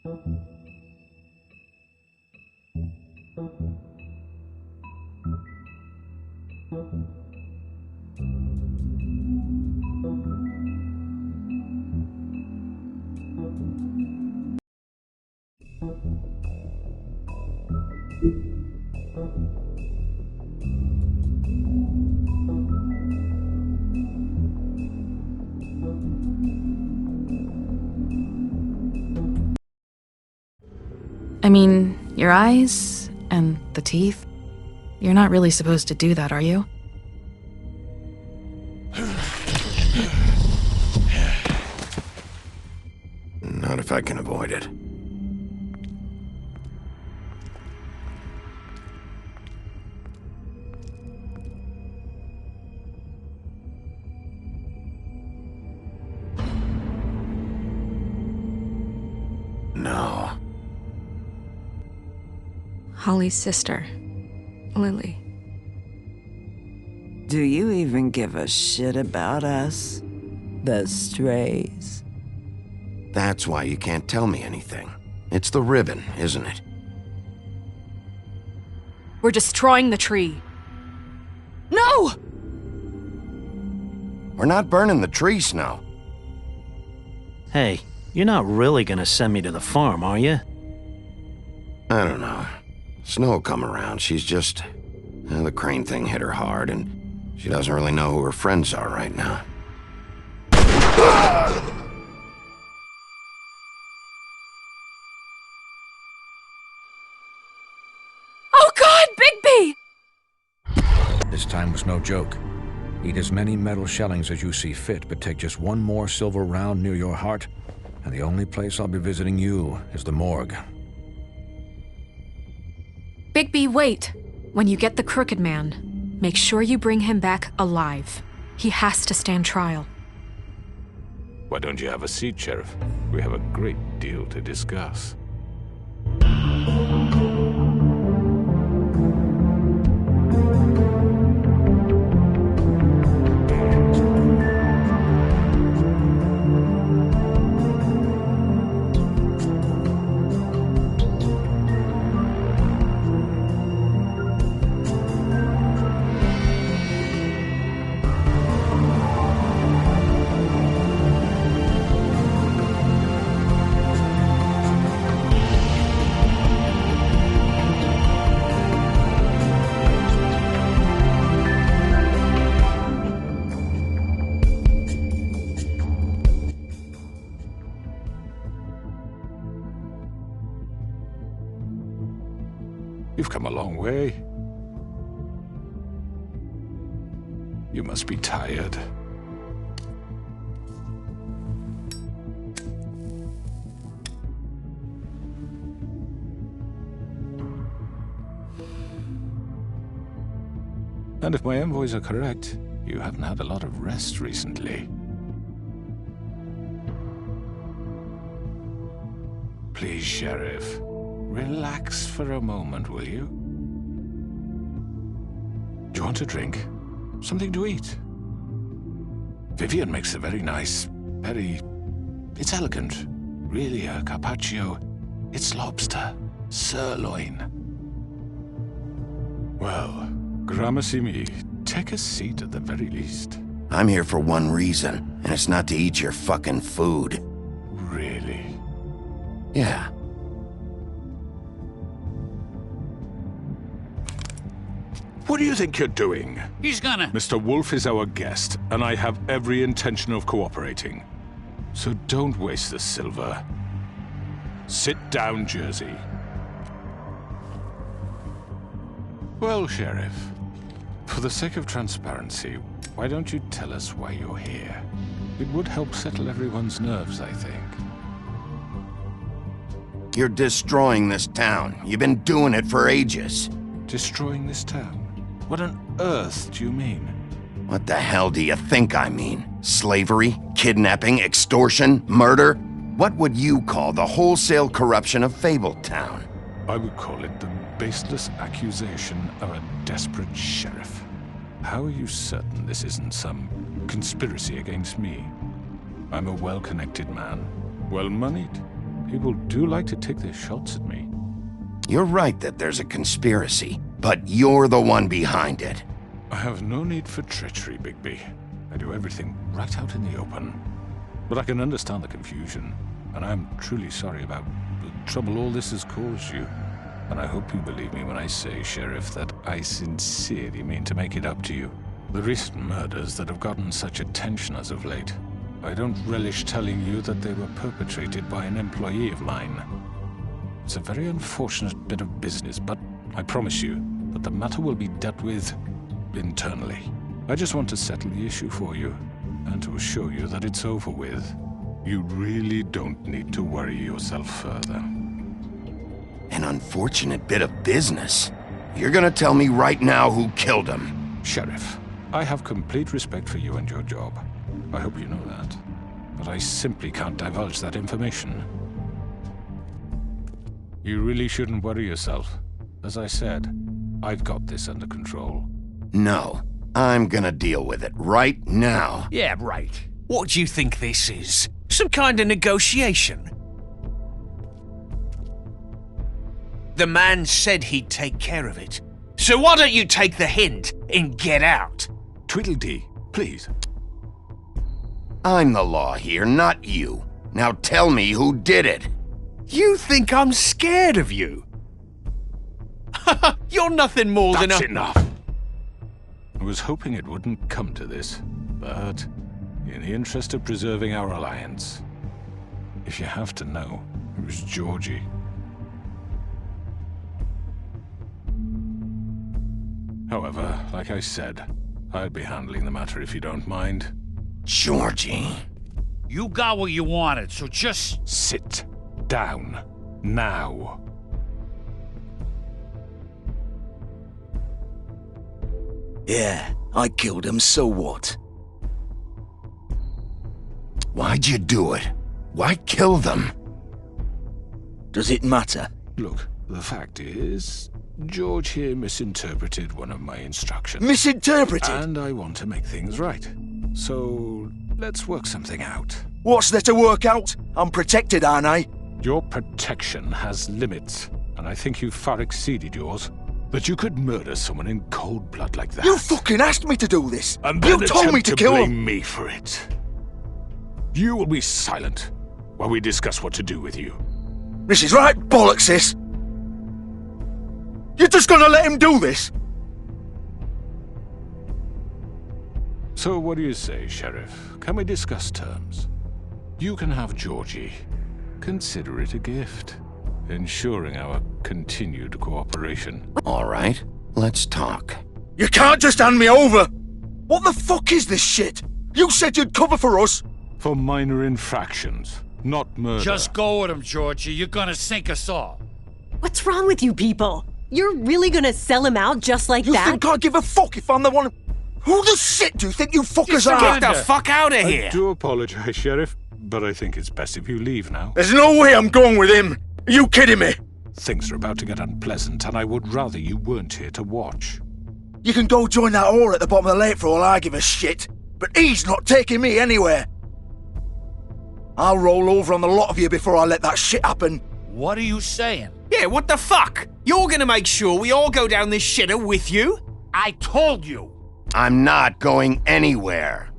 I mean, your eyes and the teeth. You're not really supposed to do that, are you? Not if I can avoid it. No. Holly's sister, Lily. Do you even give a shit about us? The strays? That's why you can't tell me anything. It's the ribbon, isn't it? We're destroying the tree. No! We're not burning the tree, Snow. Hey, you're not really gonna send me to the farm, are you? I don't know. Snow will come around. She's just... the crane thing hit her hard, and she doesn't really know who her friends are right now. Oh God, Bigby! This time was no joke. Eat as many metal shellings as you see fit, but take just one more silver round near your heart, and the only place I'll be visiting you is the morgue. Bigby, wait! When you get the Crooked Man, make sure you bring him back alive. He has to stand trial. Why don't you have a seat, Sheriff? We have a great deal to discuss. You've come a long way. You must be tired. And if my envoys are correct, you haven't had a lot of rest recently. Please, Sheriff. Relax for a moment, will you? Do you want a drink? Something to eat? Vivian makes a very nice, it's elegant. Really a carpaccio. It's lobster. Sirloin. Well, gramercy me. Take a seat at the very least. I'm here for one reason, and it's not to eat your fucking food. Really? Yeah. What do you think you're doing? He's gonna... Mr. Wolf is our guest, and I have every intention of cooperating. So don't waste the silver. Sit down, Jersey. Well, Sheriff, for the sake of transparency, why don't you tell us why you're here? It would help settle everyone's nerves, I think. You're destroying this town. You've been doing it for ages. Destroying this town? What on earth do you mean? What the hell do you think I mean? Slavery? Kidnapping? Extortion? Murder? What would you call the wholesale corruption of Fabletown? I would call it the baseless accusation of a desperate sheriff. How are you certain this isn't some conspiracy against me? I'm a well-connected man, well-moneyed. People do like to take their shots at me. You're right that there's a conspiracy, but you're the one behind it. I have no need for treachery, Bigby. I do everything right out in the open. But I can understand the confusion, and I'm truly sorry about the trouble all this has caused you. And I hope you believe me when I say, Sheriff, that I sincerely mean to make it up to you. The recent murders that have gotten such attention as of late, I don't relish telling you that they were perpetrated by an employee of mine. It's a very unfortunate bit of business, but I promise you that the matter will be dealt with internally. I just want to settle the issue for you, and to assure you that it's over with. You really don't need to worry yourself further. An unfortunate bit of business. You're gonna tell me right now who killed him. Sheriff, I have complete respect for you and your job. I hope you know that. But I simply can't divulge that information. You really shouldn't worry yourself. As I said, I've got this under control. No, I'm gonna deal with it right now. Yeah, right. What do you think this is? Some kind of negotiation? The man said he'd take care of it. So why don't you take the hint and get out? Tweedledee, please. I'm the law here, not you. Now tell me who did it. You think I'm scared of you? You're nothing more than That's a... enough! I was hoping it wouldn't come to this, but in the interest of preserving our alliance, if you have to know, it was Georgie. However, like I said, I'd be handling the matter if you don't mind. Georgie. You got what you wanted, so just... Sit down. Now. Yeah, I killed him, so what? Why'd you do it? Why kill them? Does it matter? Look, the fact is, George here misinterpreted one of my instructions. Misinterpreted? And I want to make things right. So, let's work something out. What's there to work out? I'm protected, aren't I? Your protection has limits, and I think you've far exceeded yours. That you could murder someone in cold blood like that. You fucking asked me to do this! And then You told me attempt to kill blame him! me for it. You will be silent while we discuss what to do with you. This is right bollocks, sis! You're just gonna let him do this? So what do you say, Sheriff? Can we discuss terms? You can have Georgie. Consider it a gift, ensuring our continued cooperation. All right, let's talk. You can't just hand me over! What the fuck is this shit? You said you'd cover for us! For minor infractions, not murder. Just go with him, Georgie. You're gonna sink us all. What's wrong with you people? You're really gonna sell him out just like You that? think I give a fuck if I'm the one... Who the shit do you think you fuckers are? Get the fuck out of I do apologize, Sheriff, but I think it's best if you leave now. There's no way I'm going with him! Are you kidding me? Things are about to get unpleasant, and I would rather you weren't here to watch. You can go join that whore at the bottom of the lake for all I give a shit, but he's not taking me anywhere. I'll roll over on the lot of you before I let that shit happen. What are you saying? Yeah, what the fuck? You're gonna make sure we all go down this shitter with you? I told you. I'm not going anywhere.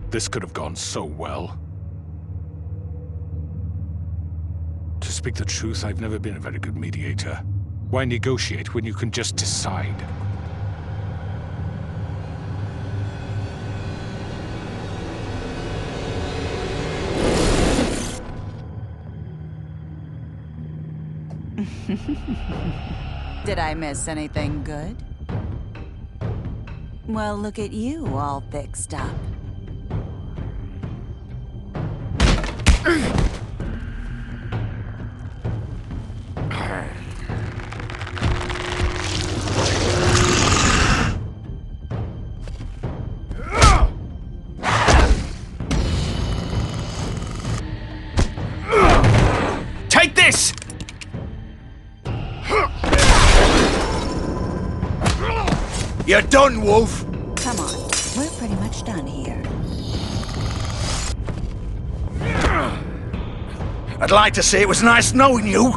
This could have gone so well. To speak the truth, I've never been a very good mediator. Why negotiate when you can just decide? Did I miss anything good? Well, look at you, all fixed up. Take this! You're done, Wolf! Come on, we're pretty much done here. I'd like to say it was nice knowing you.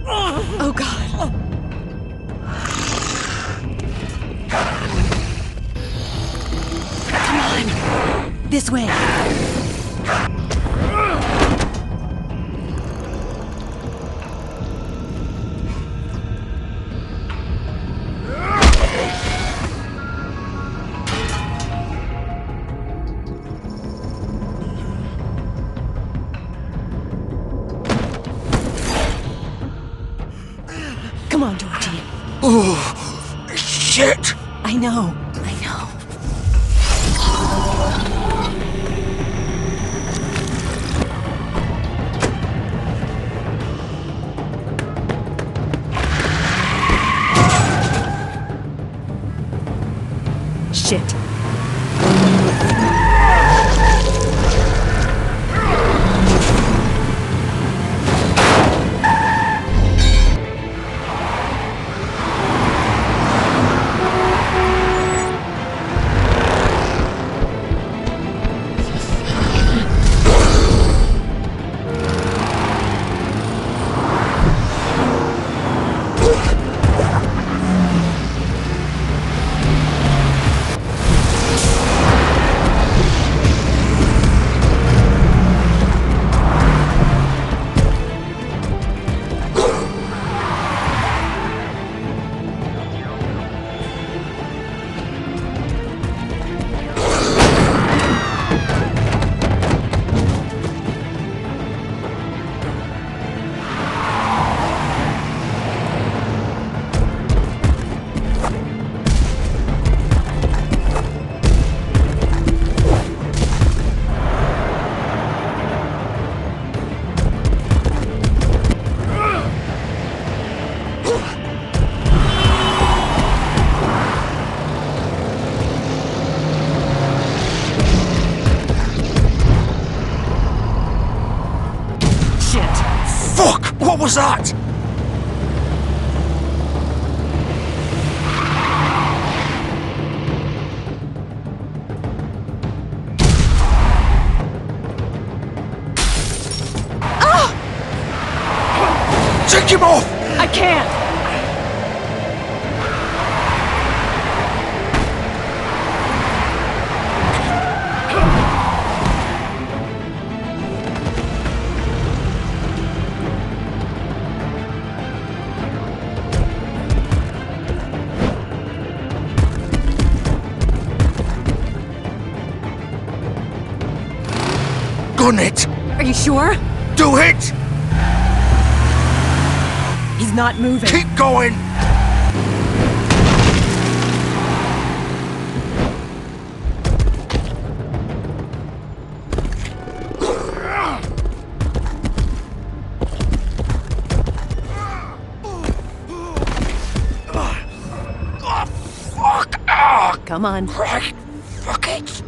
Oh, God. Come on. This way. Come on, Georgie. Oh, shit! I know. I know. Shit. Fuck! What was that? Take him off! I can't! Gun it! Are you sure? Do it! He's not moving. Keep going! Oh, fuck! Ah, Come on. Christ! Fuck it!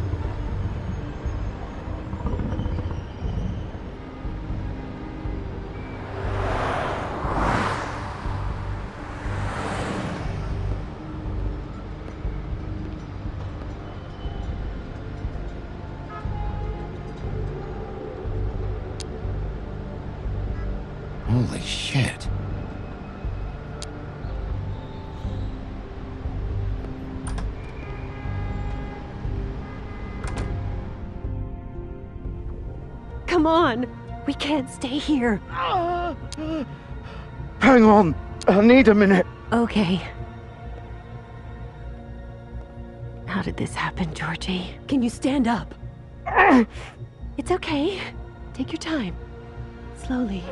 Holy shit. Come on. We can't stay here. Hang on. I need a minute. Okay. How did this happen, Georgie? Can you stand up? It's okay. Take your time. Slowly.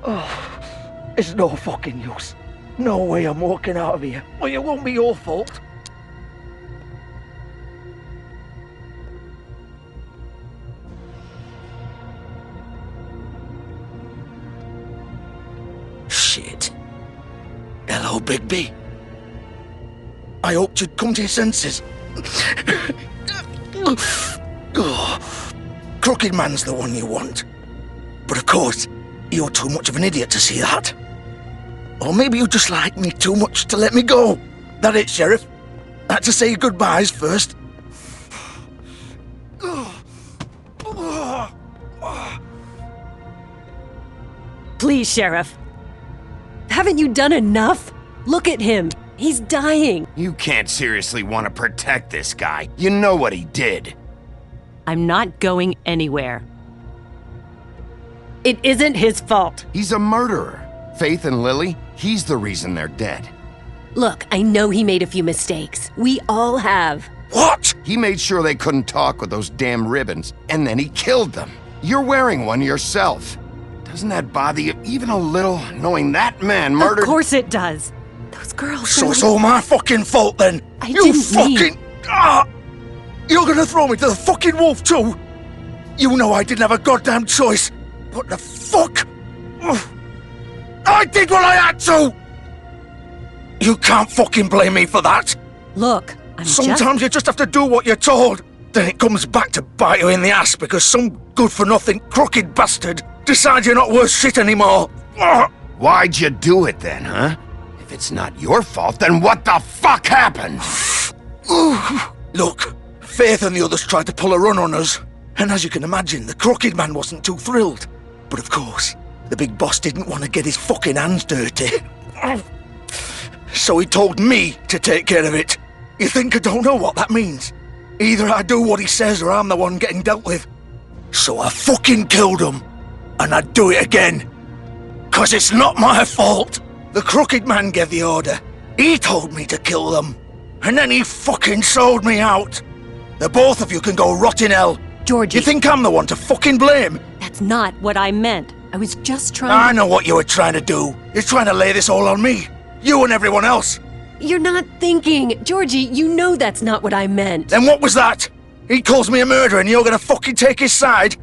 Oh, it's no fucking use. No way I'm walking out of here. Well, it won't be your fault. Shit. Hello, Bigby. I hoped you'd come to your senses. Oh, Crooked Man's the one you want. But of course, you're too much of an idiot to see that. Or maybe you just like me too much to let me go. That it, Sheriff? Had to say goodbyes first. Please, Sheriff. Haven't you done enough? Look at him. He's dying. You can't seriously want to protect this guy. You know what he did. I'm not going anywhere. It isn't his fault. He's a murderer. Faith and Lily, he's the reason they're dead. Look, I know he made a few mistakes. We all have. What? He made sure they couldn't talk with those damn ribbons, and then he killed them. You're wearing one yourself. Doesn't that bother you even a little, knowing that man murdered— Of course it does. Those girls So are it's all my fucking fault then? I You didn't fucking— You're gonna throw me to the fucking wolf too? You know I didn't have a goddamn choice. What the fuck? Ugh. I did what I had to! You can't fucking blame me for that. Look, Sometimes you just have to do what you're told. Then it comes back to bite you in the ass because some good-for-nothing crooked bastard decides you're not worth shit anymore. Ugh. Why'd you do it then, huh? If it's not your fault, then what the fuck happened? Look, Faith and the others tried to pull a run on us. And as you can imagine, the crooked man wasn't too thrilled. But of course, the big boss didn't want to get his fucking hands dirty. So he told me to take care of it. You think I don't know what that means? Either I do what he says or I'm the one getting dealt with. So I fucking killed him. And I'd do it again. 'Cause it's not my fault. The crooked man gave the order. He told me to kill them. And then he fucking sold me out. The both of you can go rot in hell. Georgie. You think I'm the one to fucking blame? That's not what I meant. I was just trying I know what you were trying to do. You're trying to lay this all on me. You and everyone else. You're not thinking. Georgie, you know that's not what I meant. Then what was that? He calls me a murderer and you're gonna fucking take his side?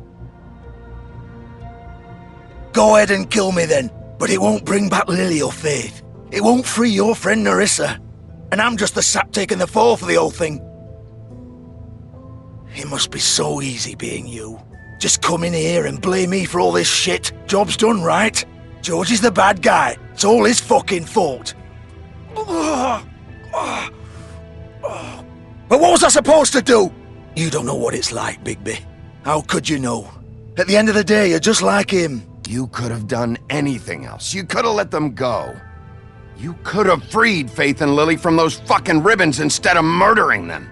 Go ahead and kill me then. But it won't bring back Lily or Faith. It won't free your friend Nerissa. And I'm just the sap taking the fall for the whole thing. It must be so easy being you. Just come in here and blame me for all this shit. Job's done, right? George is the bad guy. It's all his fucking fault. But what was I supposed to do? You don't know what it's like, Bigby. How could you know? At the end of the day, you're just like him. You could have done anything else. You could have let them go. You could have freed Faith and Lily from those fucking ribbons instead of murdering them.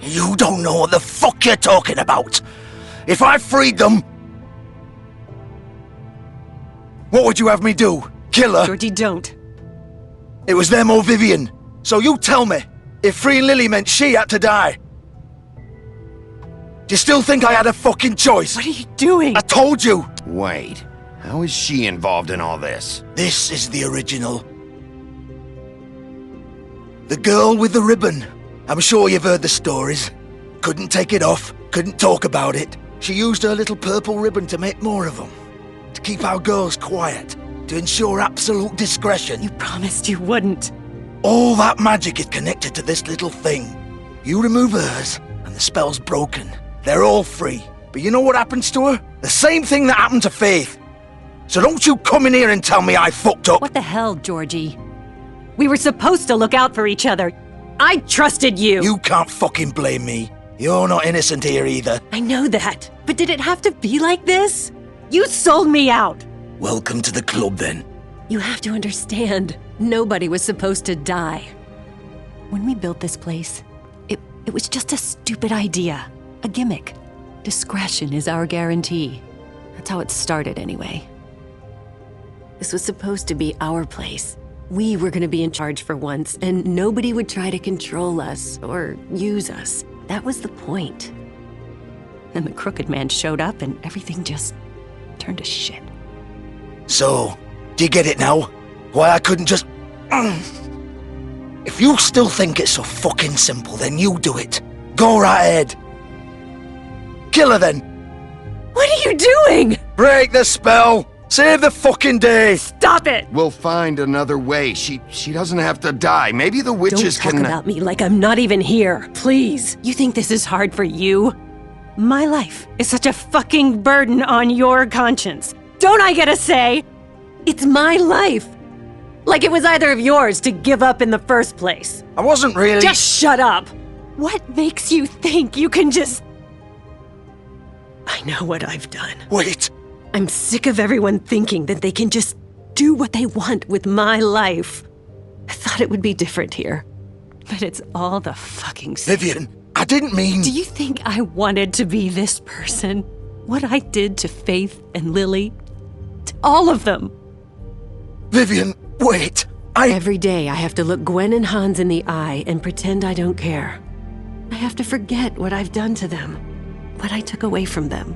You don't know what the fuck you're talking about. If I freed them... What would you have me do? Kill her? Georgie, don't. It was them or Vivian. So you tell me, if freeing Lily meant she had to die. Do you still think I had a fucking choice? What are you doing? I told you. Wait, how is she involved in all this? This is the original. The girl with the ribbon. I'm sure you've heard the stories. Couldn't take it off, couldn't talk about it. She used her little purple ribbon to make more of them. To keep our girls quiet. To ensure absolute discretion. You promised you wouldn't. All that magic is connected to this little thing. You remove hers, and the spell's broken. They're all free. But you know what happens to her? The same thing that happened to Faith. So don't you come in here and tell me I fucked up. What the hell, Georgie? We were supposed to look out for each other. I trusted you. You can't fucking blame me. You're not innocent here either. I know that. But did it have to be like this? You sold me out. Welcome to the club, then. You have to understand. Nobody was supposed to die. When we built this place, it was just a stupid idea. A gimmick. Discretion is our guarantee. That's how it started, anyway. This was supposed to be our place. We were gonna be in charge for once, and nobody would try to control us or use us. That was the point. Then the crooked man showed up, and everything just turned to shit. So, do you get it now? Why I couldn't just... If you still think it's so fucking simple, then you do it. Go right ahead. Kill her then. What are you doing? Break the spell. Save the fucking day. Stop it. We'll find another way. She doesn't have to die. Maybe the witches Don't talk can... about me like I'm not even here. Please. You think this is hard for you? My life is such a fucking burden on your conscience. Don't I get a say? It's my life. Like it was either of yours to give up in the first place. I wasn't really... Just shut up! What makes you think you can just... I know what I've done. Wait. I'm sick of everyone thinking that they can just do what they want with my life. I thought it would be different here. But it's all the fucking same. Vivian, I didn't mean... Do you think I wanted to be this person? What I did to Faith and Lily? To all of them? Vivian, wait. Every day I have to look Gwen and Hans in the eye and pretend I don't care. I have to forget what I've done to them, what I took away from them.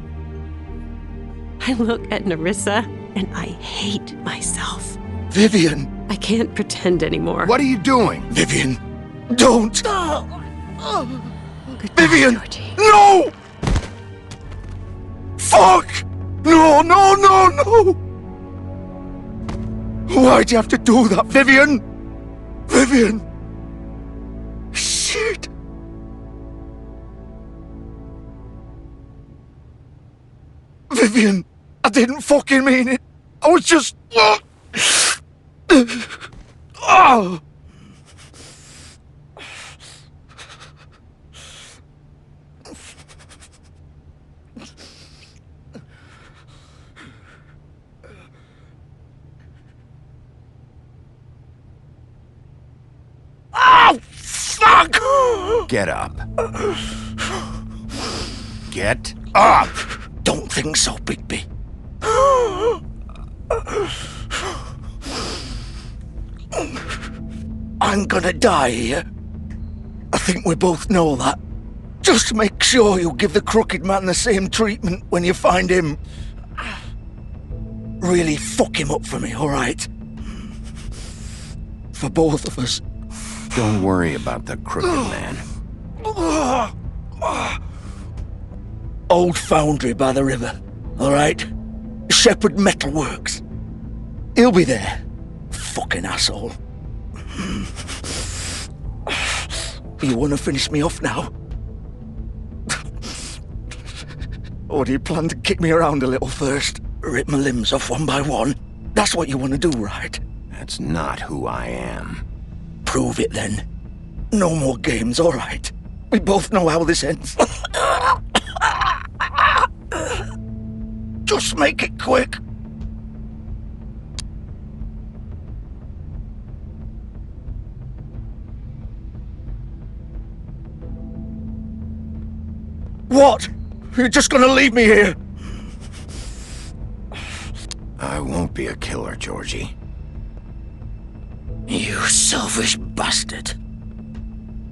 I look at Nerissa and I hate myself. Vivian! I can't pretend anymore. What are you doing? Vivian, don't! Goodbye, Vivian! Georgie. No! Fuck! No, no, no, no! Why'd you have to do that, Vivian? Vivian! Shit! Vivian, I didn't fucking mean it. I was just... Oh! Oh, fuck! Get up. Get up! Don't think so, Bigby. I'm gonna die here. I think we both know that. Just make sure you give the Crooked Man the same treatment when you find him. Really fuck him up for me, alright? For both of us. Don't worry about the Crooked Man. Old foundry by the river, alright? Shepherd Metalworks. He'll be there. Fucking asshole. You wanna finish me off now? Or do you plan to kick me around a little first? Rip my limbs off one by one? That's what you wanna do, right? That's not who I am. Prove it then. No more games, alright? We both know how this ends. Just make it quick. What? You're just gonna leave me here? I won't be a killer, Georgie. You selfish bastard.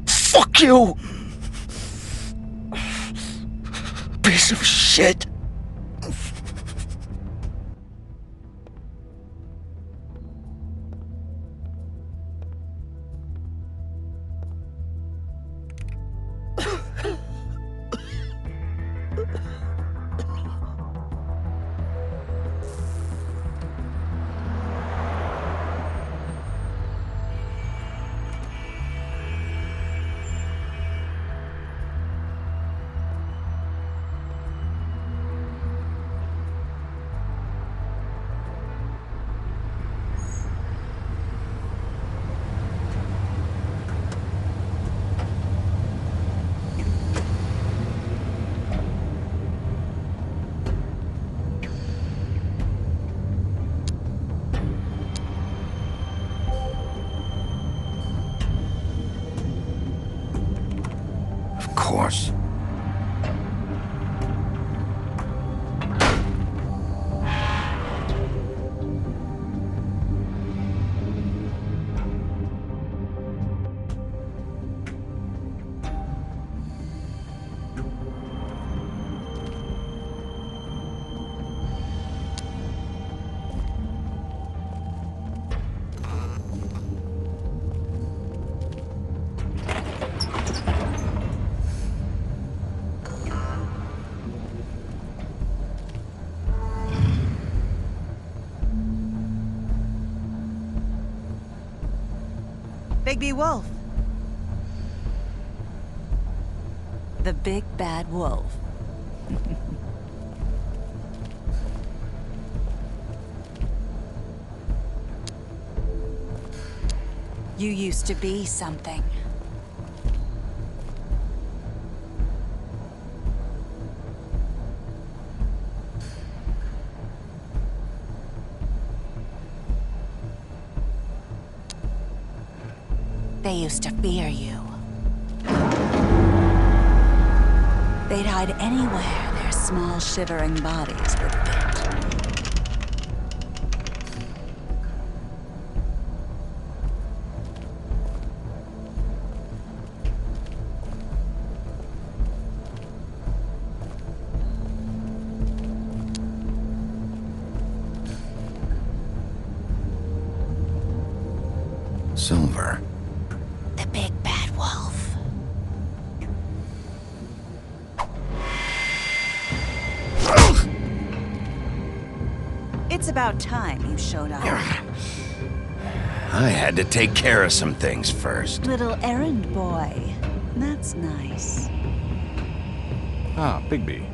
Fuck you! Piece of shit. Of course. Bigby Wolf. The big bad wolf. You used to be something. They used to fear you. They'd hide anywhere their small, shivering bodies would fit. Silver. The big bad wolf. It's about time you showed up. I had to take care of some things first. Little errand boy. That's nice. Ah, Bigby.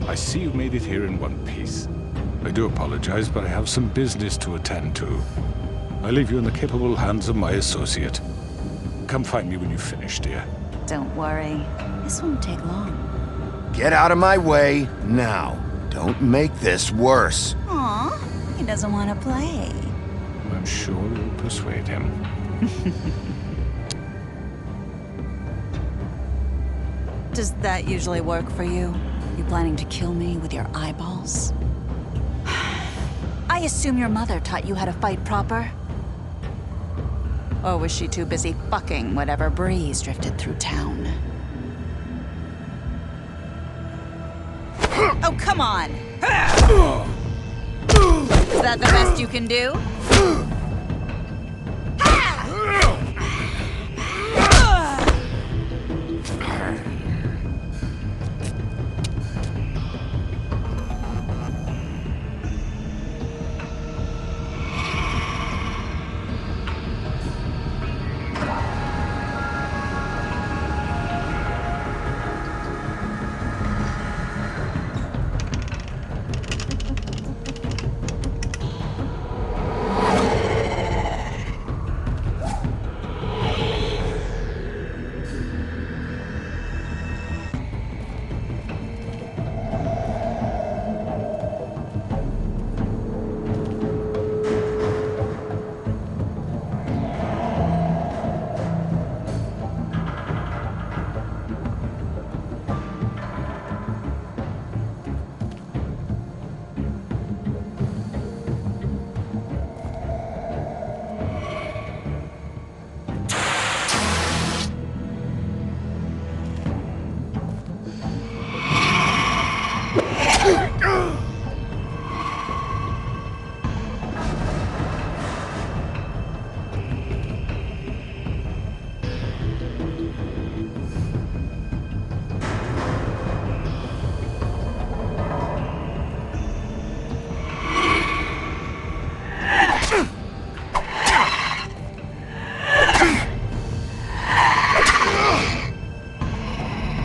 I see you made it here in one piece. I do apologize, but I have some business to attend to. I leave you in the capable hands of my associate. Come find me when you finish, dear. Don't worry. This won't take long. Get out of my way now. Don't make this worse. Aw, he doesn't want to play. I'm sure you'll persuade him. Does that usually work for you? You planning to kill me with your eyeballs? I assume your mother taught you how to fight proper? Or was she too busy fucking whatever breeze drifted through town? Oh, come on! Is that the best you can do?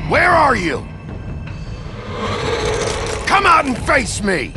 Where are you? Come out and face me!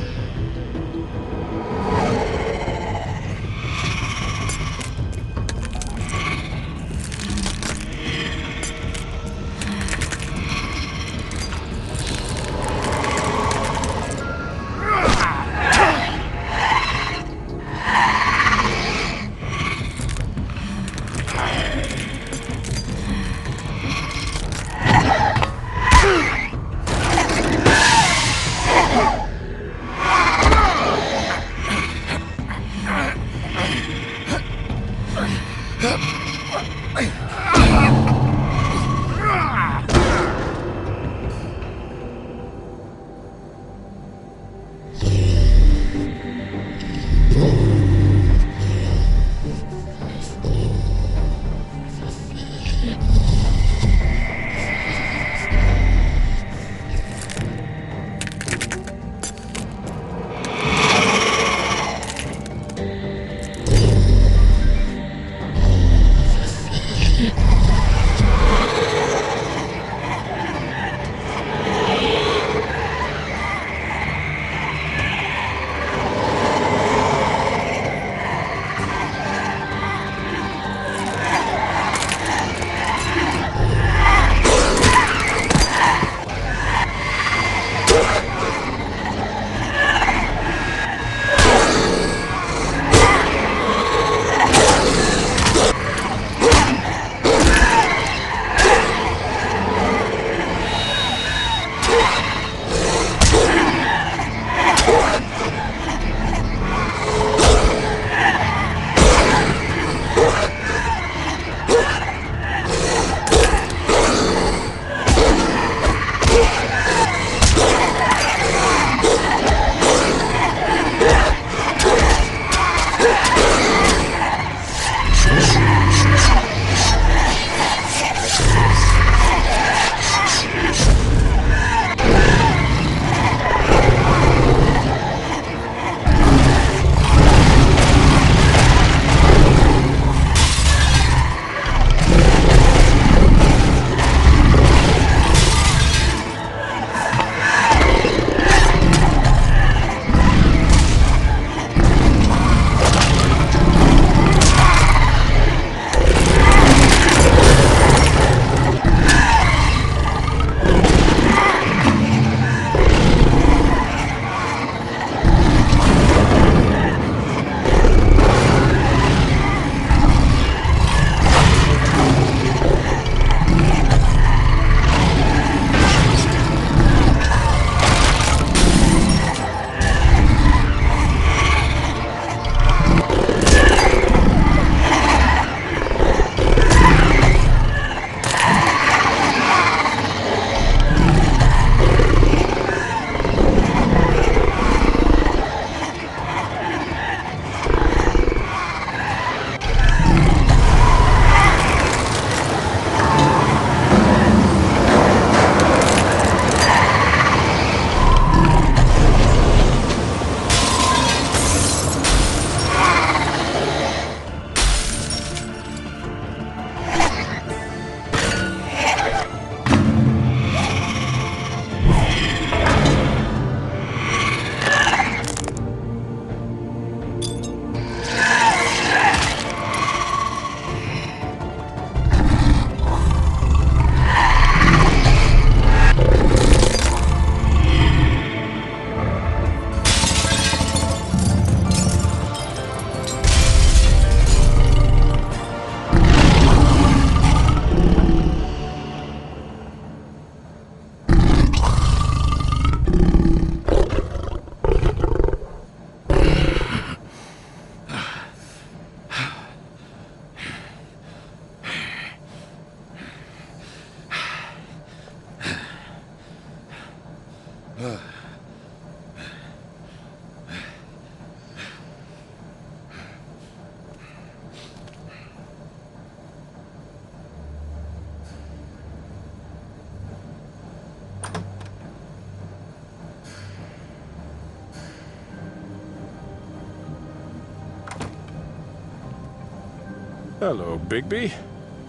Hello, Bigby.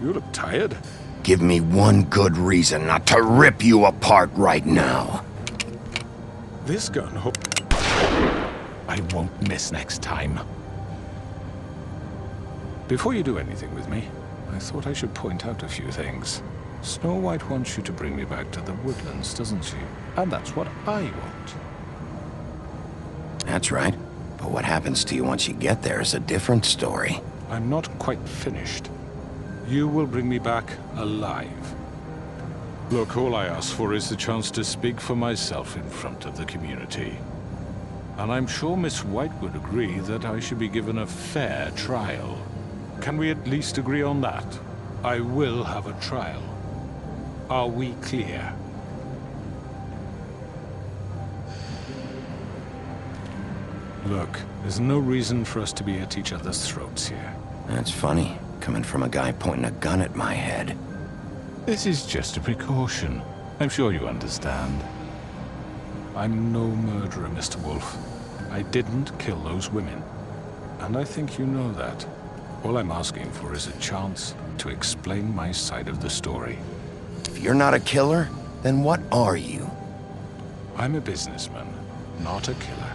You look tired. Give me one good reason not to rip you apart right now. This gun I won't miss next time. Before you do anything with me, I thought I should point out a few things. Snow White wants you to bring me back to the woodlands, doesn't she? And that's what I want. That's right. But what happens to you once you get there is a different story. I'm not quite finished. You will bring me back alive. Look, all I ask for is the chance to speak for myself in front of the community. And I'm sure Miss White would agree that I should be given a fair trial. Can we at least agree on that? I will have a trial. Are we clear? Look, there's no reason for us to be at each other's throats here. That's funny, coming from a guy pointing a gun at my head. This is just a precaution. I'm sure you understand. I'm no murderer, Mr. Wolf. I didn't kill those women. And I think you know that. All I'm asking for is a chance to explain my side of the story. If you're not a killer, then what are you? I'm a businessman, not a killer.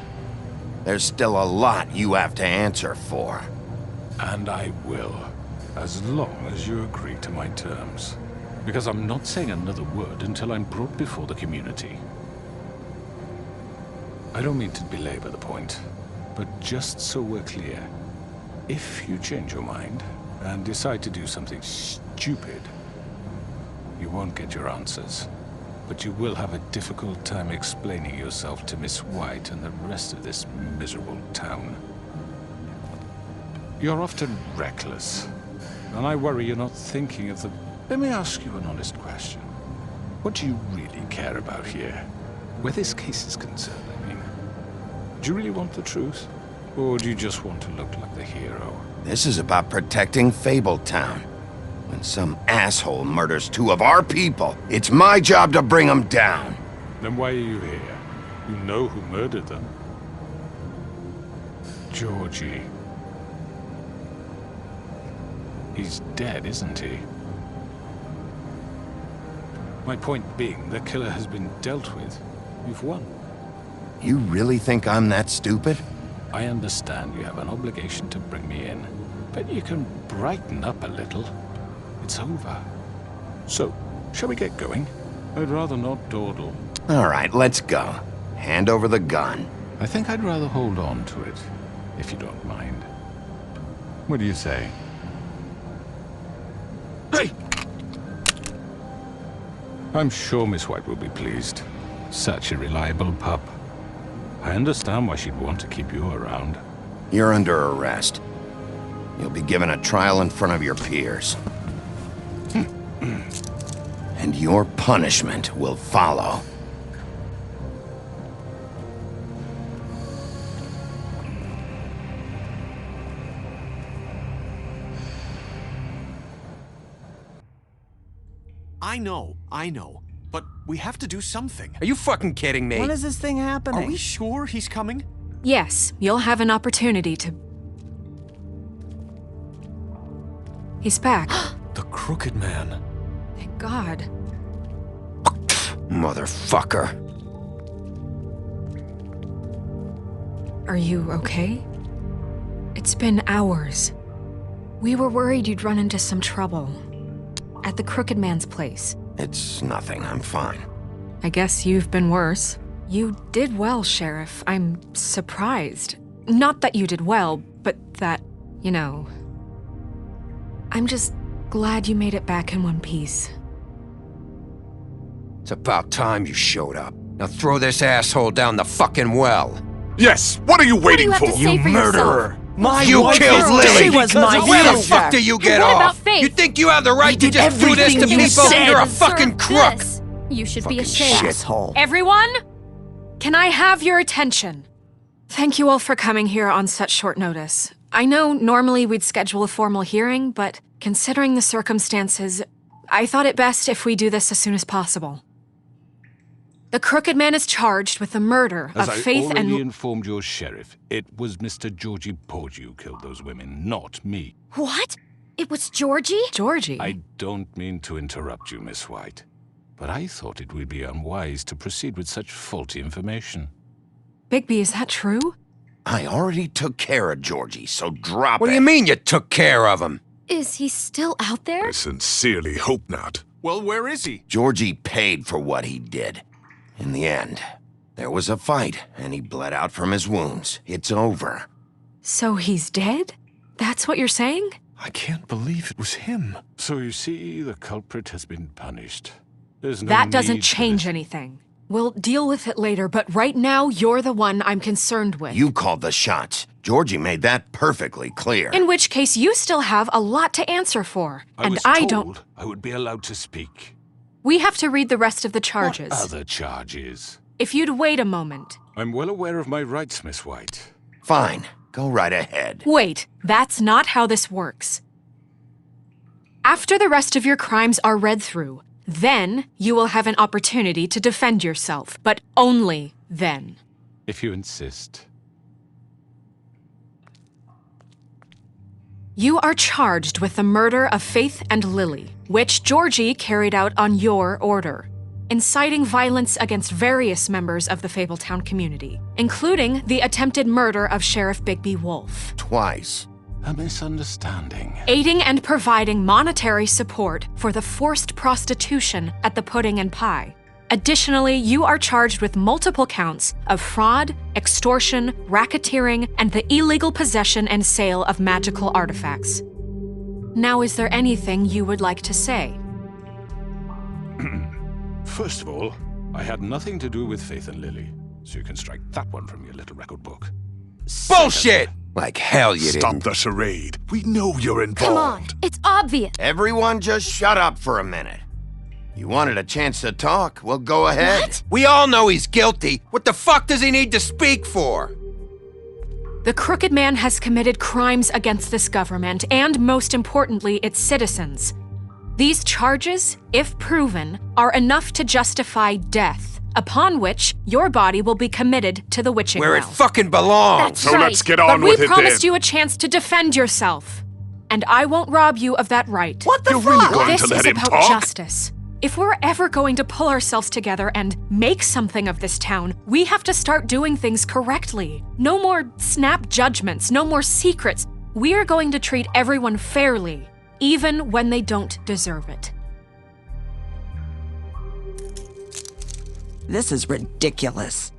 There's still a lot you have to answer for. And I will, as long as you agree to my terms. Because I'm not saying another word until I'm brought before the community. I don't mean to belabor the point, but just so we're clear, if you change your mind and decide to do something stupid, you won't get your answers. But you will have a difficult time explaining yourself to Miss White and the rest of this miserable town. You're often reckless, and I worry you're not thinking of the... Let me ask you an honest question. What do you really care about here? Where this case is concerned, I mean. Do you really want the truth? Or do you just want to look like the hero? This is about protecting Fabletown. When some asshole murders two of our people, it's my job to bring them down. Then why are you here? You know who murdered them. Georgie. He's dead, isn't he? My point being, the killer has been dealt with. You've won. You really think I'm that stupid? I understand you have an obligation to bring me in, but you can brighten up a little. It's over. So, shall we get going? I'd rather not dawdle. All right, let's go. Hand over the gun. I think I'd rather hold on to it, if you don't mind. What do you say? Hey! I'm sure Miss White will be pleased. Such a reliable pup. I understand why she'd want to keep you around. You're under arrest. You'll be given a trial in front of your peers. And your punishment will follow. I know. But we have to do something. Are you fucking kidding me? When is this thing happening? Are we sure he's coming? Yes, you'll have an opportunity to... He's back. The Crooked Man. Thank God. Motherfucker. Are you okay? It's been hours. We were worried you'd run into some trouble. At the Crooked Man's place. It's nothing, I'm fine. I guess you've been worse. You did well, Sheriff. I'm surprised. Not that you did well, but that, you know... I'm just glad you made it back in one piece. It's about time you showed up. Now throw this asshole down the fucking well. Yes! What are you waiting for? You murderer! You killed Lily! She was my Where the sister. fuck do you get What about off? Faith? You think you have the right to did just do this to everything you people? said. You're a Deserve fucking crook! this. You should be Fucking ashamed. Shithole. Everyone? Can I have your attention? Thank you all for coming here on such short notice. I know normally we'd schedule a formal hearing, but considering the circumstances, I thought it best if we do this as soon as possible. The Crooked Man is charged with the murder As of I Faith already and... informed your sheriff, it was Mr. Georgie Porgy who killed those women, not me. What? It was Georgie? Georgie? I don't mean to interrupt you, Miss White, but I thought it would be unwise to proceed with such faulty information. Bigby, is that true? I already took care of Georgie, so drop it. What do you mean you took care of him? Is he still out there? I sincerely hope not. Well, where is he? Georgie paid for what he did. In the end, there was a fight, and he bled out from his wounds. It's over. So he's dead? That's what you're saying? I can't believe it was him. So you see, the culprit has been punished. There's no That doesn't need for change this. anything. We'll deal with it later, but right now, you're the one I'm concerned with. You called the shots. Georgie made that perfectly clear. In which case, you still have a lot to answer for. I was told I would be allowed to speak. We have to read the rest of the charges. What other charges? If you'd wait a moment. I'm well aware of my rights, Miss White. Fine. Go right ahead. Wait, that's not how this works. After the rest of your crimes are read through, then you will have an opportunity to defend yourself, but only then. If you insist. You are charged with the murder of Faith and Lily, which Georgie carried out on your order, inciting violence against various members of the Fabletown community, including the attempted murder of Sheriff Bigby Wolf. Twice. A misunderstanding. Aiding and providing monetary support for the forced prostitution at the Pudding and Pie. Additionally, you are charged with multiple counts of fraud, extortion, racketeering, and the illegal possession and sale of magical artifacts. Now, is there anything you would like to say? First of all, I had nothing to do with Faith and Lily, so you can strike that one from your little record book. Bullshit! Like hell you Stop didn't. the charade. We know you're involved. Come on, it's obvious. Everyone just shut up for a minute. You wanted a chance to talk? Well, go ahead. What? We all know he's guilty. What the fuck does he need to speak for? The Crooked Man has committed crimes against this government and, most importantly, its citizens. These charges, if proven, are enough to justify death, upon which your body will be committed to the witching Where it well. fucking belongs. That's So right. let's get on But with we it promised then. you a chance to defend yourself, and I won't rob you of that right. What the You're fuck? really going This to let is him about talk? justice. If we're ever going to pull ourselves together and make something of this town, we have to start doing things correctly. No more snap judgments, no more secrets. We are going to treat everyone fairly, even when they don't deserve it. This is ridiculous.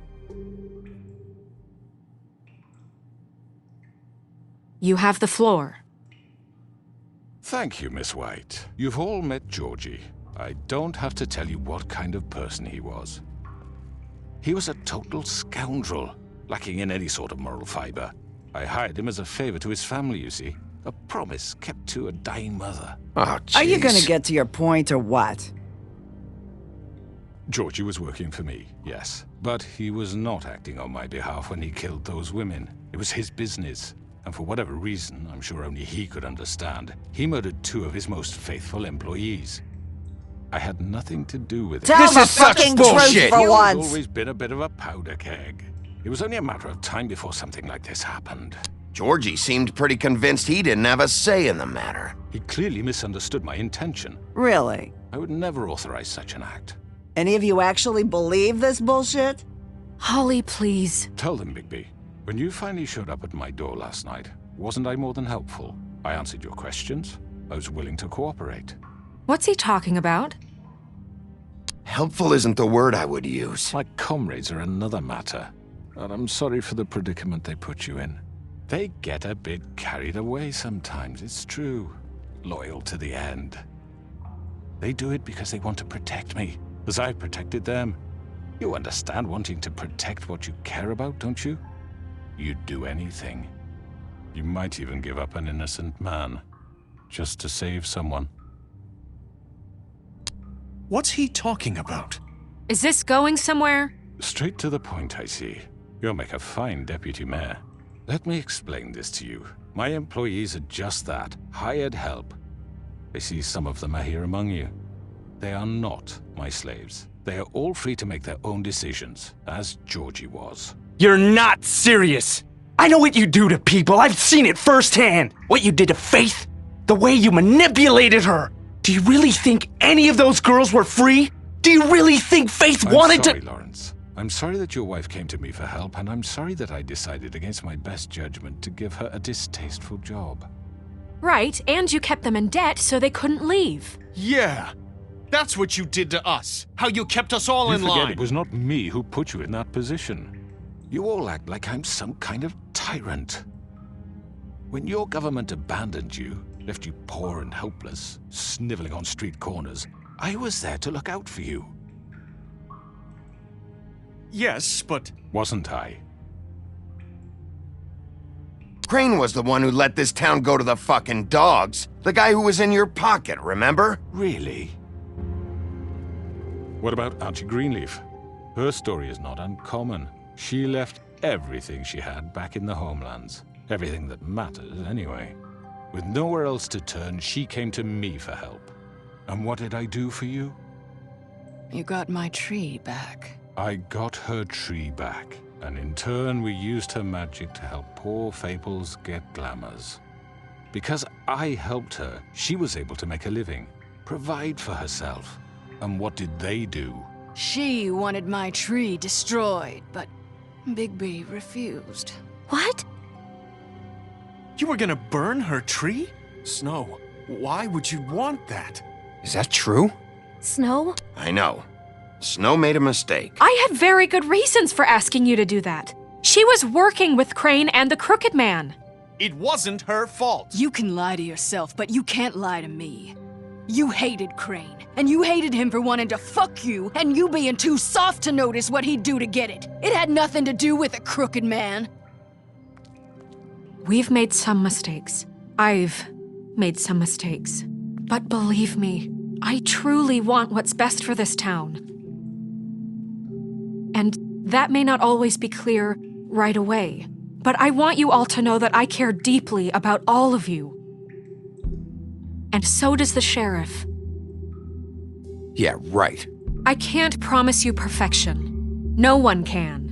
You have the floor. Thank you, Miss White. You've all met Georgie. I don't have to tell you what kind of person he was. He was a total scoundrel, lacking in any sort of moral fiber. I hired him as a favor to his family, you see. A promise kept to a dying mother. Oh, jeez. Are you gonna get to your point or what? Georgie was working for me, yes. But he was not acting on my behalf when he killed those women. It was his business. And for whatever reason, I'm sure only he could understand, he murdered 2 of his most faithful employees. I had nothing to do with it. Tell This the is such fucking bullshit. truth for He's once. always been a bit of a powder keg. It was only a matter of time before something like this happened. Georgie seemed pretty convinced he didn't have a say in the matter. He clearly misunderstood my intention. Really? I would never authorize such an act. Any of you actually believe this bullshit? Holly, please. Tell them, Bigby. When you finally showed up at my door last night, wasn't I more than helpful? I answered your questions. I was willing to cooperate. What's he talking about? Helpful isn't the word I would use. My comrades are another matter. And I'm sorry for the predicament they put you in. They get a bit carried away sometimes, it's true. Loyal to the end. They do it because they want to protect me, as I've protected them. You understand wanting to protect what you care about, don't you? You'd do anything. You might even give up an innocent man, just to save someone. What's he talking about? Is this going somewhere? Straight to the point, I see. You'll make a fine deputy mayor. Let me explain this to you. My employees are just that, hired help. I see some of them are here among you. They are not my slaves. They are all free to make their own decisions, as Georgie was. You're not serious. I know what you do to people. I've seen it firsthand. What you did to Faith, The way you manipulated her! Do you really think any of those girls were free? Do you really think Faith wanted I'm sorry, to— Lawrence. I'm sorry that your wife came to me for help, and I'm sorry that I decided against my best judgment to give her a distasteful job. Right, and you kept them in debt so they couldn't leave. Yeah. That's what you did to us. How you kept us all in You forget line. it was not me who put you in that position. You all act like I'm some kind of tyrant. When your government abandoned you, left you poor and helpless, sniveling on street corners, I was there to look out for you. Yes, but... Wasn't I? Crane was the one who let this town go to the fucking dogs. The guy who was in your pocket, remember? Really? What about Archie Greenleaf? Her story is not uncommon. She left everything she had back in the homelands. Everything that matters, anyway. With nowhere else to turn, she came to me for help. And what did I do for you? You got my tree back. I got her tree back, and in turn we used her magic to help poor Fables get glamours. Because I helped her, she was able to make a living, provide for herself. And what did they do? She wanted my tree destroyed, but Bigby refused. What? You were gonna burn her tree? Snow, why would you want that? Is that true? Snow? I know. Snow made a mistake. I had very good reasons for asking you to do that. She was working with Crane and the Crooked Man. It wasn't her fault. You can lie to yourself, but you can't lie to me. You hated Crane, and you hated him for wanting to fuck you, and you being too soft to notice what he'd do to get it. It had nothing to do with the Crooked Man. We've made some mistakes. I've made some mistakes. But believe me, I truly want what's best for this town. And that may not always be clear right away, but I want you all to know that I care deeply about all of you. And so does the sheriff. Yeah, right. I can't promise you perfection. No one can.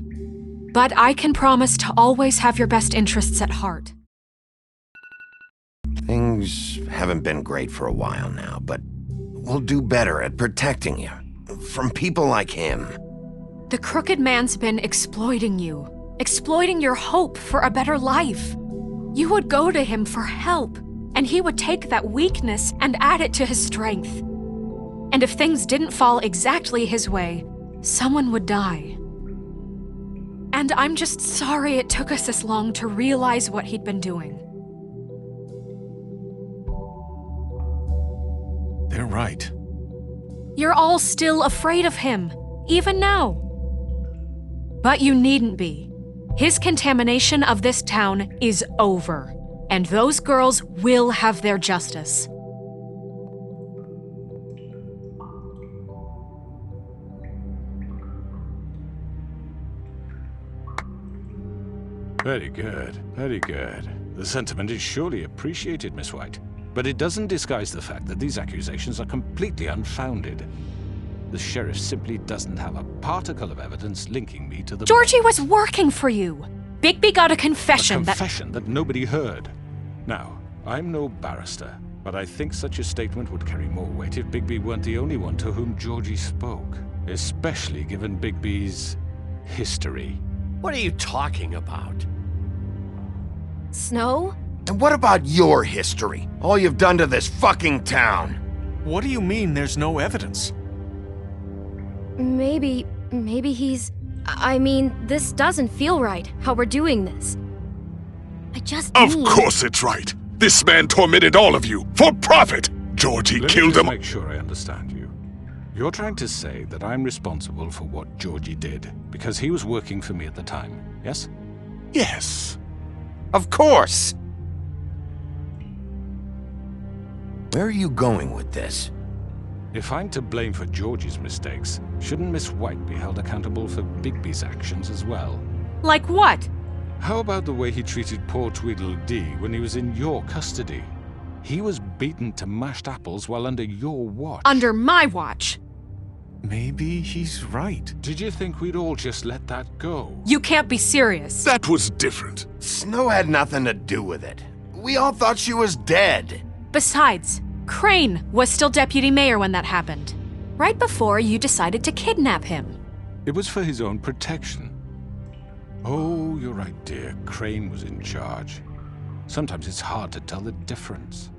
But I can promise to always have your best interests at heart. Things haven't been great for a while now, but we'll do better at protecting you. From people like him. The Crooked Man's been exploiting you. Exploiting your hope for a better life. You would go to him for help, and he would take that weakness and add it to his strength. And if things didn't fall exactly his way, someone would die. And I'm just sorry it took us this long to realize what he'd been doing. They're right. You're all still afraid of him, even now. But you needn't be. His contamination of this town is over, and those girls will have their justice. Very good, very good. The sentiment is surely appreciated, Miss White. But it doesn't disguise the fact that these accusations are completely unfounded. The sheriff simply doesn't have a particle of evidence linking me to the— Georgie was working for you. Bigby got a confession that nobody heard. Now, I'm no barrister, but I think such a statement would carry more weight if Bigby weren't the only one to whom Georgie spoke. Especially given Bigby's history. What are you talking about? Snow? And what about your history? All you've done to this fucking town? What do you mean there's no evidence? Maybe he's... I mean, this doesn't feel right, how we're doing this. I just Of need... course it's right. This man tormented all of you, for profit. Georgie killed him. Let me just make sure I understand you. You're trying to say that I'm responsible for what Georgie did, because he was working for me at the time, yes? Yes. Of course! Where are you going with this? If I'm to blame for Georgie's mistakes, shouldn't Miss White be held accountable for Bigby's actions as well? Like what? How about the way he treated poor Tweedledee when he was in your custody? He was beaten to mashed apples while under your watch. Under my watch. Maybe he's right. Did you think we'd all just let that go? You can't be serious. That was different. Snow had nothing to do with it. We all thought she was dead. Besides, Crane was still deputy mayor when that happened. Right before you decided to kidnap him. It was for his own protection. Oh, you're right, dear. Crane was in charge. Sometimes it's hard to tell the difference.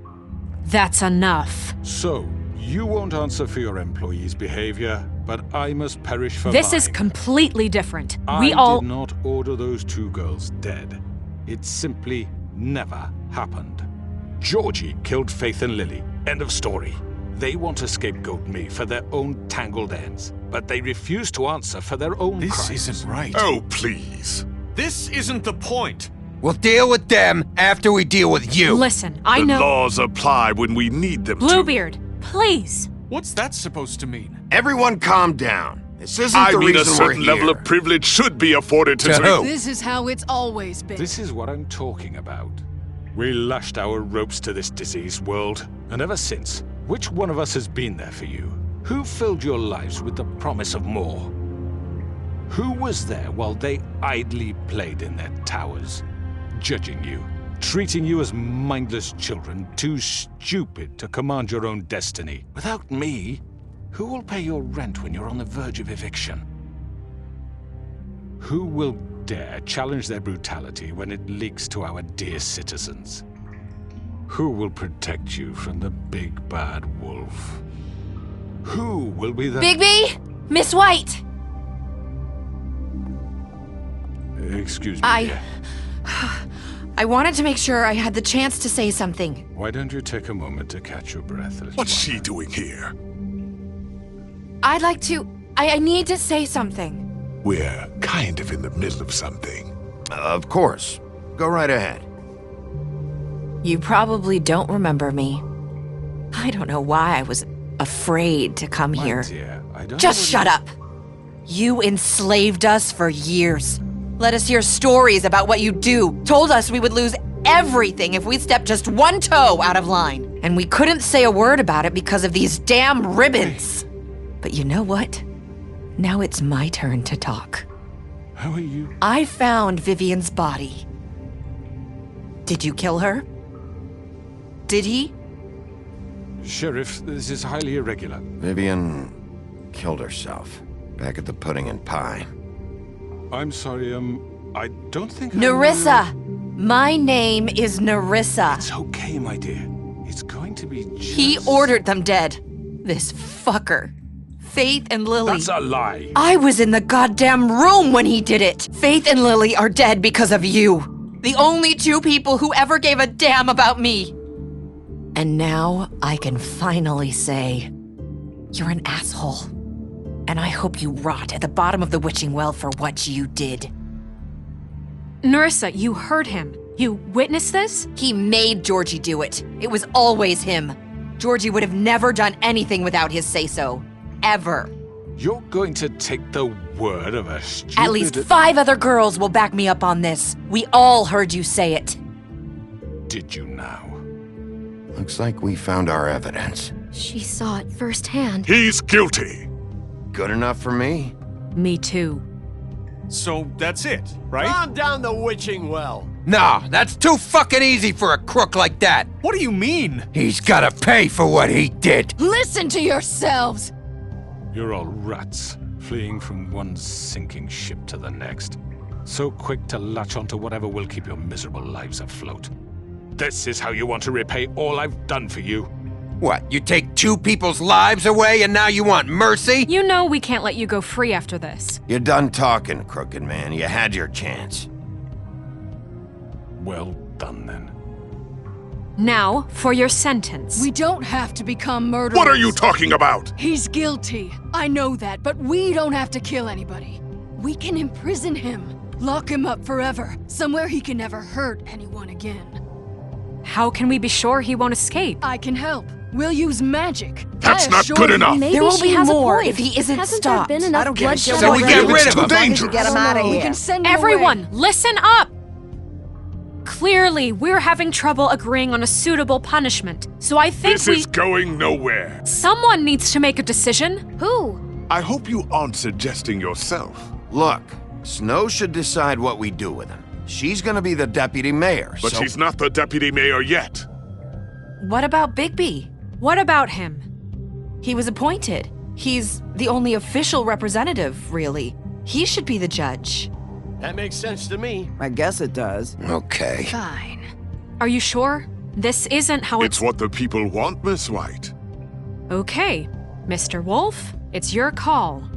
That's enough. So, you won't answer for your employees' behavior, but I must perish for This mine. is completely different. I We all... did not order those 2 girls dead. It simply never happened. Georgie killed Faith and Lily. End of story. They want to scapegoat me for their own tangled ends, but they refuse to answer for their own crimes. This isn't right. Oh, please. This isn't the point. We'll deal with them after we deal with you. Listen, I The know... laws apply when we need them Bluebeard, please. What's that supposed to mean? Everyone calm down. This to. isn't I the mean, a reason we're certain here. level of privilege should be afforded to... To who? This is how it's always been. This is what I'm talking about. We lashed our ropes to this diseased world, and ever since, which one of us has been there for you? Who filled your lives with the promise of more? Who was there while they idly played in their towers, judging you, treating you as mindless children, too stupid to command your own destiny? Without me, who will pay your rent when you're on the verge of eviction? Who will dare challenge their brutality when it leaks to our dear citizens? Who will protect you from the big bad wolf? Who will be the... Bigby! Miss White! Excuse me, dear. I wanted to make sure I had the chance to say something. Why don't you take a moment to catch your breath? What's she doing here? I'd like to... I need to say something. We're kind of in the middle of something. Of course. Go right ahead. You probably don't remember me. I don't know why I was afraid to come My here. dear, I don't Just know shut up! You enslaved us for years. Let us hear stories about what you do. Told us we would lose everything if we stepped just one toe out of line. And we couldn't say a word about it because of these damn ribbons. But you know what? Now it's my turn to talk. How are you? I found Vivian's body. Did you kill her? Did he? Sheriff, this is highly irregular. Vivian killed herself back at the Pudding and Pie. I'm sorry, I don't think Nerissa! My name is Nerissa. It's okay, my dear. It's going to be just... He ordered them dead. This fucker. Faith and Lily. That's a lie. I was in the goddamn room when he did it. Faith and Lily are dead because of you. The only 2 people who ever gave a damn about me. And now I can finally say, you're an asshole. And I hope you rot at the bottom of the witching well for what you did. Nerissa, you heard him. You witnessed this? He made Georgie do it. It was always him. Georgie would have never done anything without his say-so. Ever. You're going to take the word of a stupid... At least 5 other girls will back me up on this. We all heard you say it. Did you now? Looks like we found our evidence. She saw it firsthand. He's guilty. Good enough for me? Me too. So that's it, right? Calm down the witching well. No, that's too fucking easy for a crook like that. What do you mean? He's gotta pay for what he did. Listen to yourselves! You're all rats, fleeing from one sinking ship to the next. So quick to latch onto whatever will keep your miserable lives afloat. This is how you want to repay all I've done for you? What, you take 2 people's lives away and now you want mercy? You know we can't let you go free after this. You're done talking, crooked man. You had your chance. Well done, then. Now, for your sentence. We don't have to become murderers. What are you talking about? He's guilty. I know that, but we don't have to kill anybody. We can imprison him. Lock him up forever. Somewhere he can never hurt anyone again. How can we be sure he won't escape? I can help. We'll use magic. That's I not assure good you. enough. There will be has a more point. if he isn't Hasn't stopped. there been enough bloodshed So we already? get rid It's of too him. dangerous. Get him out of We here. can send him Everyone, away. listen up! Clearly, we're having trouble agreeing on a suitable punishment, so I think This is going nowhere. Someone needs to make a decision. Who? I hope you aren't suggesting yourself. Look, Snow should decide what we do with him. She's gonna be the deputy mayor, But so... she's not the deputy mayor yet. what about Bigby? What about him? He was appointed. He's the only official representative, really. He should be the judge. That makes sense to me. I guess it does. Okay. Fine. Are you sure? This isn't how It's what the people want, Miss White. Okay, Mr. Wolf, it's your call.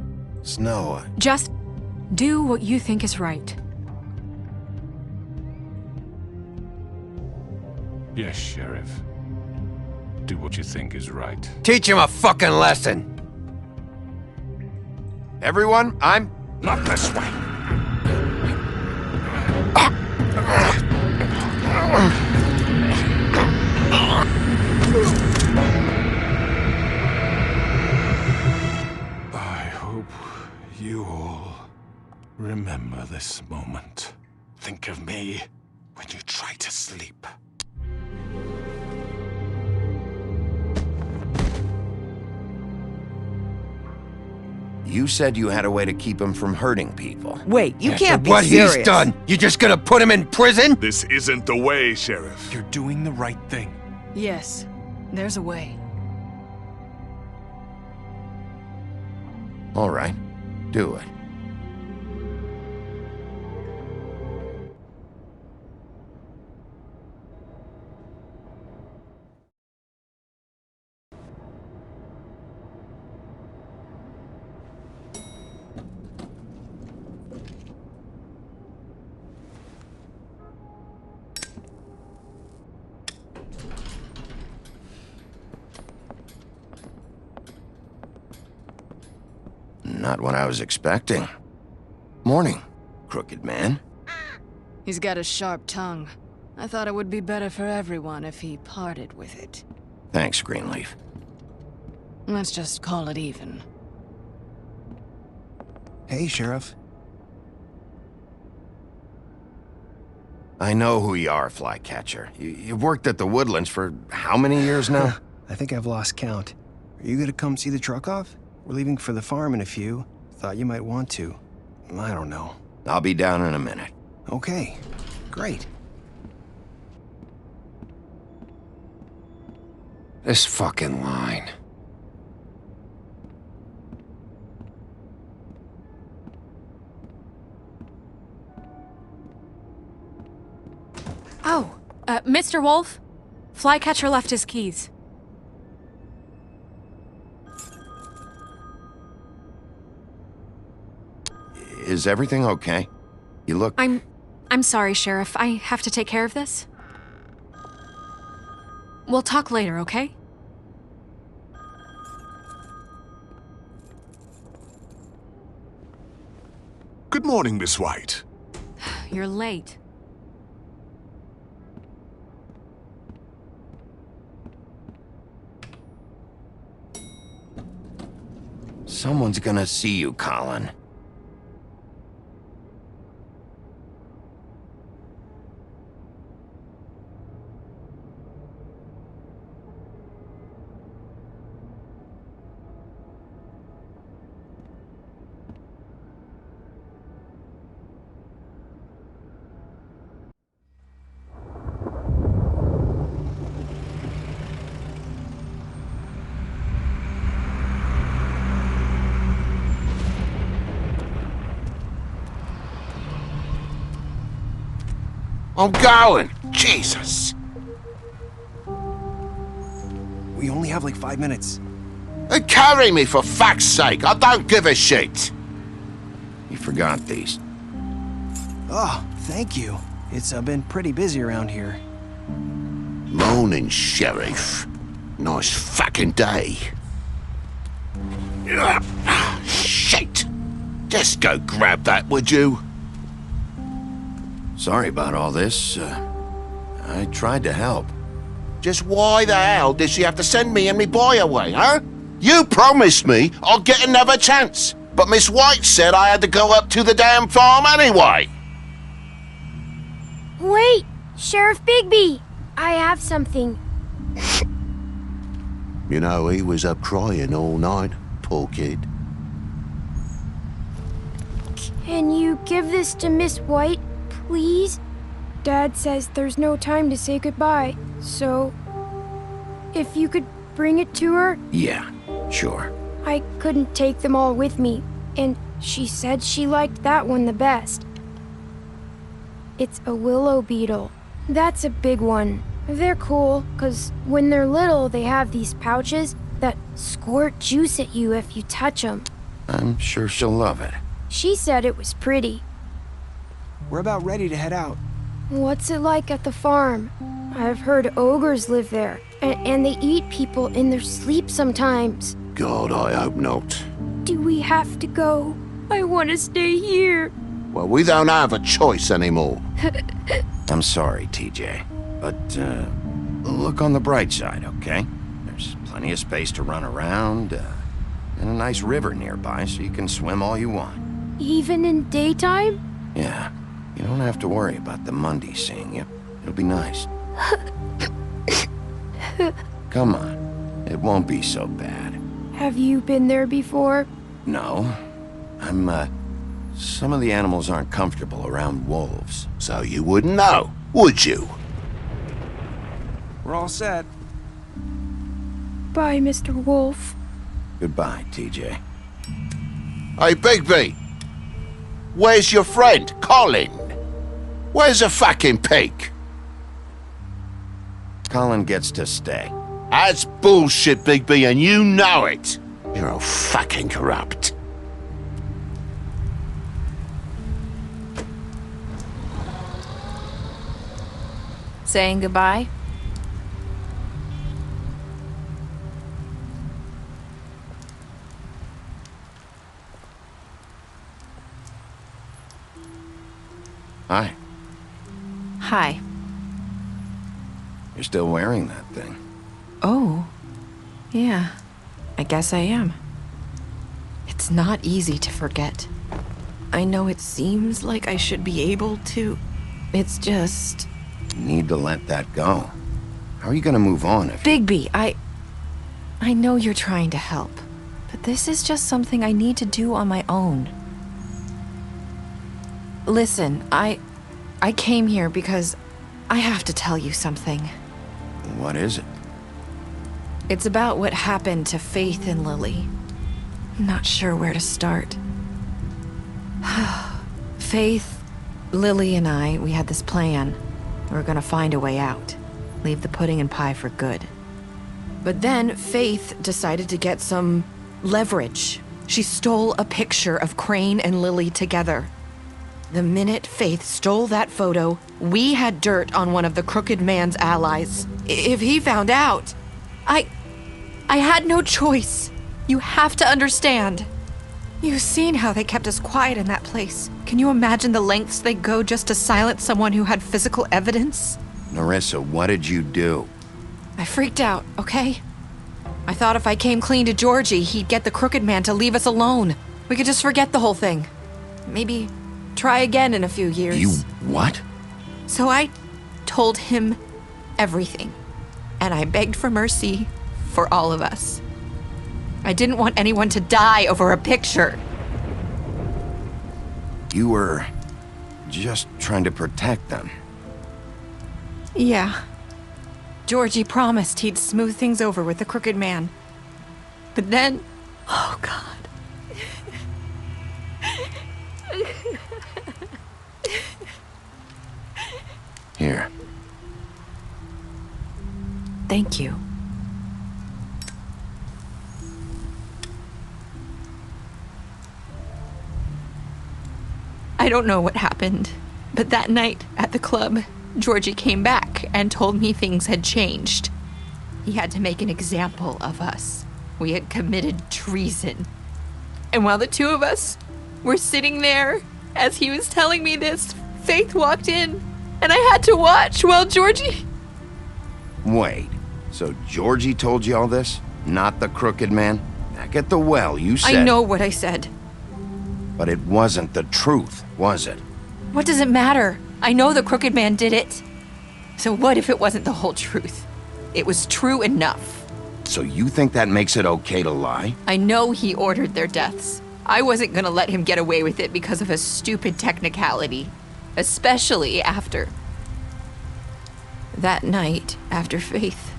Snow, Just do what you think is right. Yes, Sheriff. Do what you think is right. Teach him a fucking lesson. everyone, I'm... Not this way. I hope you all remember this moment. Think of me when you try to sleep. You said you had a way to keep him from hurting people. Wait, you can't be what serious. he's done, you just gonna put him in prison? This isn't the way, Sheriff. You're doing the right thing. Yes, there's a way. All right, do it. Not what I was expecting. Morning, crooked man. He's got a sharp tongue. I thought it would be better for everyone if he parted with it. Thanks, Greenleaf. Let's just call it even. Hey, Sheriff. I know who you are, Flycatcher. You've worked at the Woodlands for how many years now? I think I've lost count. Are you gonna come see the truck off? We're leaving for the farm in a few. Thought you might want to. I don't know. I'll be down in a minute. Okay, great. This fucking line. Oh, Mr. Wolf? Flycatcher left his keys. Is everything okay? You look... I'm sorry, Sheriff. I have to take care of this. We'll talk later, okay? Good morning, Miss White. You're late. Someone's gonna see you, Colin. I'm going! Jesus! We only have like 5 minutes. Carry me, for fuck's sake! I don't give a shit! You forgot these. Oh, thank you. It's been pretty busy around here. Morning, Sheriff. Nice fucking day. Shit! Just go grab that, would you? Sorry about all this. I tried to help. Just why the hell did she have to send me and me boy away, huh? You promised me I'll get another chance, but Miss White said I had to go up to the damn farm anyway. Wait! Sheriff Bigby! I have something. You know, he was up crying all night, poor kid. Can you give this to Miss White, please? Dad says there's no time to say goodbye, so... if you could bring it to her? Yeah, sure. I couldn't take them all with me, and she said she liked that one the best. It's a willow beetle. That's a big one. They're cool, 'cause when they're little, they have these pouches that squirt juice at you if you touch them. I'm sure she'll love it. She said it was pretty. We're about ready to head out. What's it like at the farm? I've heard ogres live there, and they eat people in their sleep sometimes. God, I hope not. Do we have to go? I want to stay here. Well, we don't have a choice anymore. I'm sorry, TJ. But, look on the bright side, okay? There's plenty of space to run around, and a nice river nearby so you can swim all you want. Even in daytime? Yeah, you don't have to worry about the Mundy seeing you. It'll be nice. Come on, it won't be so bad. Have you been there before? No, some of the animals aren't comfortable around wolves. So you wouldn't know, would you? We're all set. Bye, Mr. Wolf. Goodbye, TJ. Hey, Bigby! Where's your friend, Colin? Where's the fucking pig? Colin gets to stay. That's bullshit, Bigby, and you know it. You're all fucking corrupt. Saying goodbye? Hi. Hi. You're still wearing that thing. Oh. Yeah. I guess I am. It's not easy to forget. I know it seems like I should be able to. It's just... You need to let that go. How are you gonna move on if... Bigby, I know you're trying to help, but this is just something I need to do on my own. Listen, I came here because I have to tell you something. What is it? It's about what happened to Faith and Lily. I'm not sure where to start. Faith, Lily, and I, we had this plan. We were gonna find a way out. Leave the pudding and pie for good. But then Faith decided to get some leverage. She stole a picture of Crane and Lily together. The minute Faith stole that photo, we had dirt on one of the Crooked Man's allies. If he found out, I had no choice. You have to understand. You've seen how they kept us quiet in that place. Can you imagine the lengths they go just to silence someone who had physical evidence? Nerissa, what did you do? I freaked out, okay? I thought if I came clean to Georgie, he'd get the Crooked Man to leave us alone. We could just forget the whole thing. Maybe try again in a few years. You what? So I told him everything. And I begged for mercy for all of us. I didn't want anyone to die over a picture. You were just trying to protect them. Yeah. Georgie promised he'd smooth things over with the Crooked Man. But then... Oh, God. Here. Thank you. I don't know what happened, but that night at the club, Georgie came back and told me things had changed. He had to make an example of us. We had committed treason. And while the two of us were sitting there, as he was telling me this, Faith walked in, and I had to watch while Georgie... Wait, so Georgie told you all this? Not the Crooked Man? Back at the well, you said... I know what I said. But it wasn't the truth, was it? What does it matter? I know the Crooked Man did it. So what if it wasn't the whole truth? It was true enough. So you think that makes it okay to lie? I know he ordered their deaths. I wasn't gonna let him get away with it because of a stupid technicality. Especially after... that night, after Faith.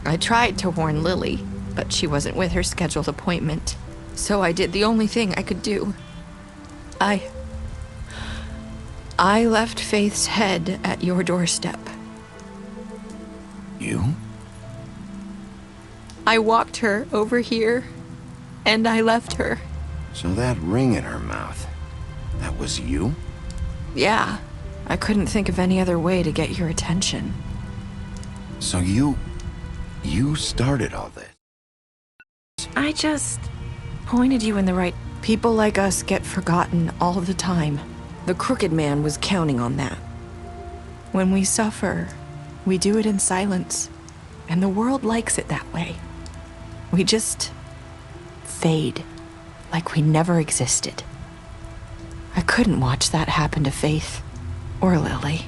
I tried to warn Lily, but she wasn't with her scheduled appointment. So I did the only thing I could do. I left Faith's head at your doorstep. You? I walked her over here, and I left her. So that ring in her mouth, that was you? Yeah, I couldn't think of any other way to get your attention. So you started all this? I just pointed you in the right... People like us get forgotten all the time. The Crooked Man was counting on that. When we suffer, we do it in silence, and the world likes it that way. We just fade, like we never existed. I couldn't watch that happen to Faith, or Lily.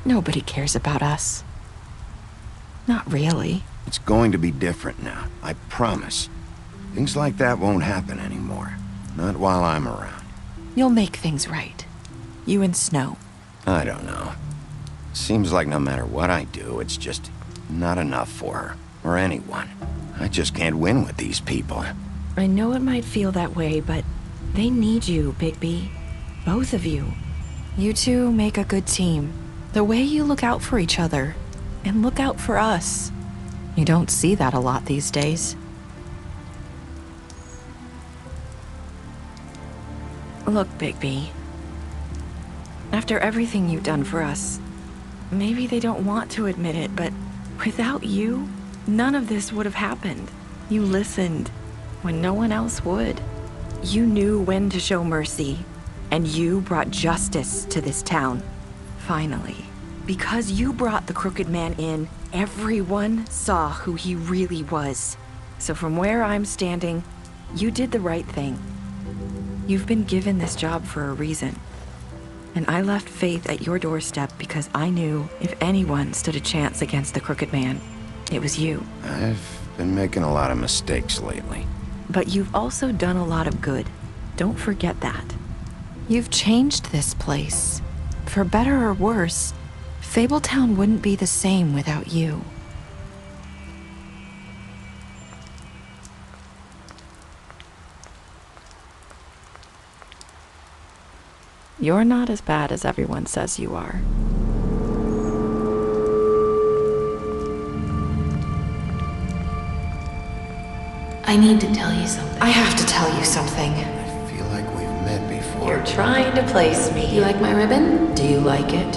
Nobody cares about us. Not really. It's going to be different now, I promise. Things like that won't happen anymore. Not while I'm around. You'll make things right. You and Snow. I don't know. Seems like no matter what I do, it's just not enough for her, or anyone. I just can't win with these people. I know it might feel that way, but they need you, Bigby. Both of you. You two make a good team. The way you look out for each other, and look out for us. You don't see that a lot these days. Look, Bigby. After everything you've done for us, maybe they don't want to admit it, but without you, none of this would have happened. You listened when no one else would. You knew when to show mercy, and you brought justice to this town. Finally. Because you brought the Crooked Man in, everyone saw who he really was. So from where I'm standing, you did the right thing. You've been given this job for a reason. And I left Faith at your doorstep because I knew if anyone stood a chance against the Crooked Man, it was you. I've been making a lot of mistakes lately. But you've also done a lot of good. Don't forget that. You've changed this place. For better or worse, Fabletown wouldn't be the same without you. You're not as bad as everyone says you are. I need to tell you something. I have to tell you something. I feel like we've met before. You're trying to place me. You like my ribbon? Do you like it?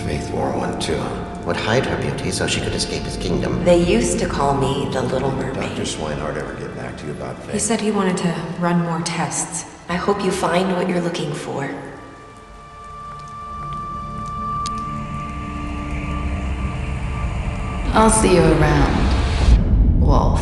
Faith wore one too. Would hide her beauty so she could escape his kingdom. They used to call me the Little Dr. Mermaid. Swinehart ever get back to you about Faith? He said he wanted to run more tests. I hope you find what you're looking for. I'll see you around, Wolf.